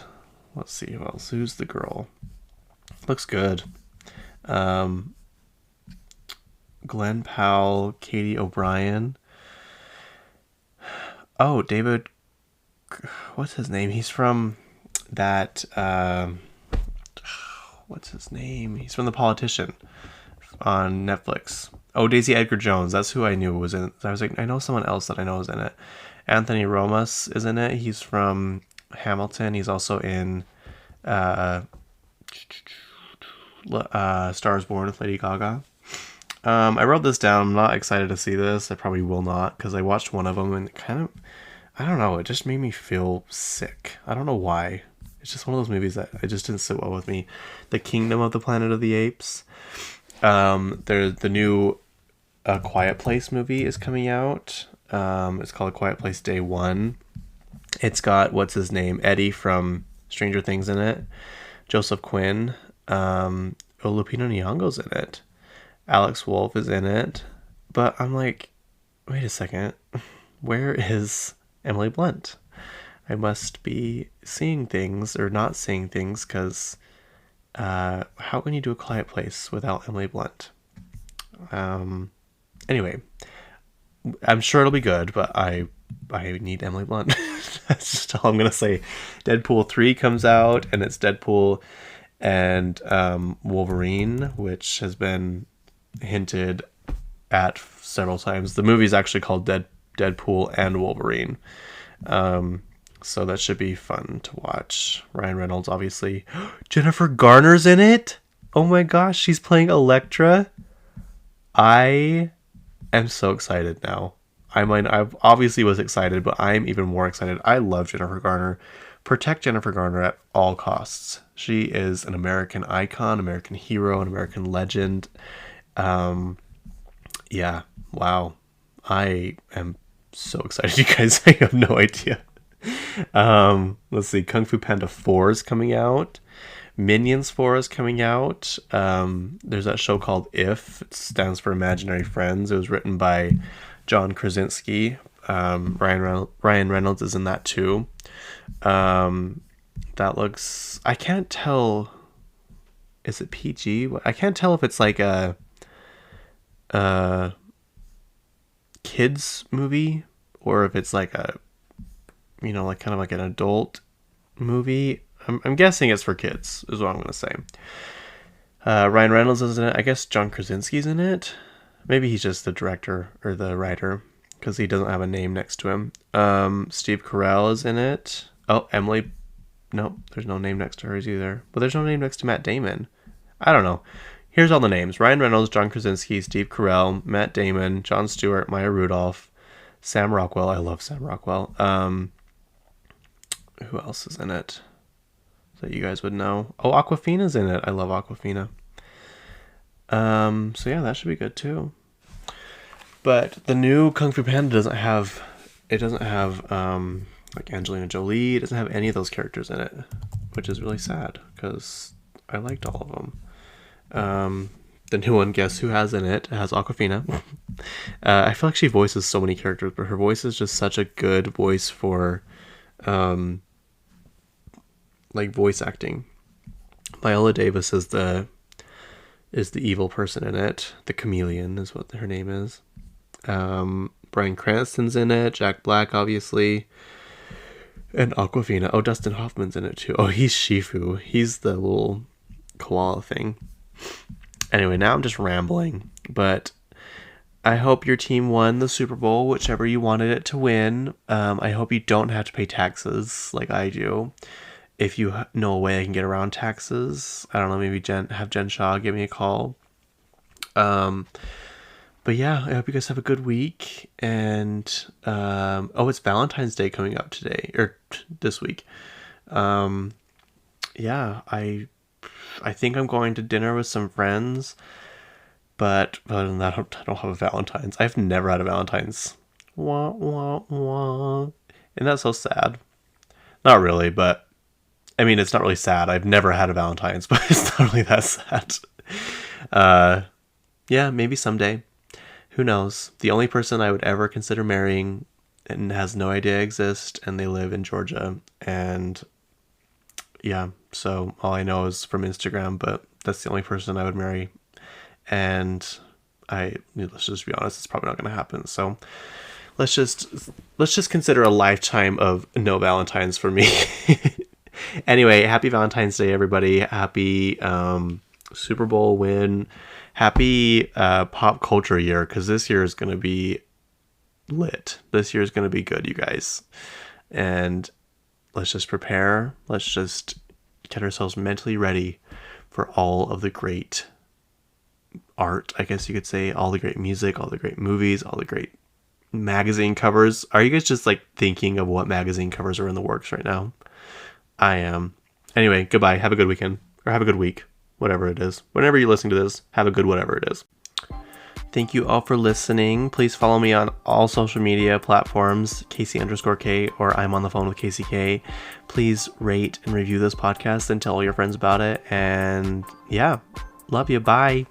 let's see who else. Who's the girl? Looks good. Glenn Powell, Katie O'Brien. Oh, David, what's his name? He's from that, what's his name? He's from The Politician on Netflix. Oh, Daisy Edgar Jones. That's who I knew was in it. I was like, I know someone else that I know is in it. Anthony Romas is in it. He's from Hamilton. He's also in Stars Born with Lady Gaga. I wrote this down. I'm not excited to see this. I probably will not, because I watched one of them and kind of, I don't know, it just made me feel sick. I don't know why. It's just one of those movies that it just didn't sit well with me. The Kingdom of the Planet of the Apes. There's the new Quiet Place movie is coming out. It's called Quiet Place Day 1. It's got, what's his name? Eddie from Stranger Things in it. Joseph Quinn. Lupita Nyong'o's in it. Alex Wolff is in it. But I'm like, wait a second. Where is Emily Blunt? I must be seeing things or not seeing things, because how can you do A Quiet Place without Emily Blunt? Anyway, I'm sure it'll be good, but I need Emily Blunt. That's just all I'm going to say. Deadpool 3 comes out, and it's Deadpool and Wolverine, which has been hinted at several times. The movie is actually called Deadpool and Wolverine. So that should be fun to watch. Ryan Reynolds, obviously. Jennifer Garner's in it? Oh my gosh, she's playing Elektra. I am so excited now. I obviously was excited, but I'm even more excited. I love Jennifer Garner. Protect Jennifer Garner at all costs. She is an American icon, American hero, an American legend. Yeah, wow. I am so excited, you guys. I have no idea. Let's see. Kung Fu Panda 4 is coming out. Minions 4 is coming out. There's that show called If. It stands for Imaginary Friends. It was written by John Krasinski. Ryan Reynolds is in that too. That looks, I can't tell, is it PG? I can't tell if it's like a kids movie or if it's like a, like kind of like an adult movie. I'm guessing it's for kids is what I'm going to say. Ryan Reynolds is in it. I guess John Krasinski's in it. Maybe he's just the director or the writer because he doesn't have a name next to him. Steve Carell is in it. Oh, Emily. No, there's no name next to hers either. But there's no name next to Matt Damon. I don't know. Here's all the names. Ryan Reynolds, John Krasinski, Steve Carell, Matt Damon, Jon Stewart, Maya Rudolph, Sam Rockwell. I love Sam Rockwell. Who else is in it that you guys would know? Oh, Awkwafina's in it. I love Awkwafina. So yeah, that should be good too. But the new Kung Fu Panda doesn't have like Angelina Jolie. It doesn't have any of those characters in it, which is really sad because I liked all of them. The new one, guess who has in it? It has Awkwafina. I feel like she voices so many characters, but her voice is just such a good voice for like voice acting. Viola Davis is the evil person in it. The chameleon is what her name is. Bryan Cranston's in it. Jack Black, obviously. And Awkwafina. Oh, Dustin Hoffman's in it too. Oh, he's Shifu. He's the little koala thing. Anyway, now I'm just rambling. But I hope your team won the Super Bowl, whichever you wanted it to win. I hope you don't have to pay taxes like I do. If you know a way I can get around taxes, I don't know, maybe have Jen Shaw give me a call. But yeah, I hope you guys have a good week. And it's Valentine's Day coming up today or this week. Yeah, I think I'm going to dinner with some friends. But other than that, I don't have a Valentine's. I've never had a Valentine's. Wah, wah, wah. And that's so sad. Not really, but I mean, it's not really sad. I've never had a Valentine's, but it's not really that sad. Yeah, maybe someday. Who knows? The only person I would ever consider marrying and has no idea I exist, and they live in Georgia. And yeah, so all I know is from Instagram, but that's the only person I would marry. And let's just be honest, it's probably not going to happen. So let's just consider a lifetime of no Valentines for me. Anyway, happy Valentine's Day, everybody. Happy Super Bowl win. Happy pop culture year, because this year is going to be lit. This year is going to be good, you guys. And let's just prepare. Let's just get ourselves mentally ready for all of the great art, I guess you could say, all the great music, all the great movies, all the great magazine covers. Are you guys just like thinking of what magazine covers are in the works right now? I am. Anyway, goodbye. Have a good weekend. Or have a good week. Whatever it is. Whenever you're listening to this, have a good whatever it is. Thank you all for listening. Please follow me on all social media platforms, Kacey_K, or I'm on the phone with Kacey K. Please rate and review this podcast and tell all your friends about it. And yeah, love you. Bye.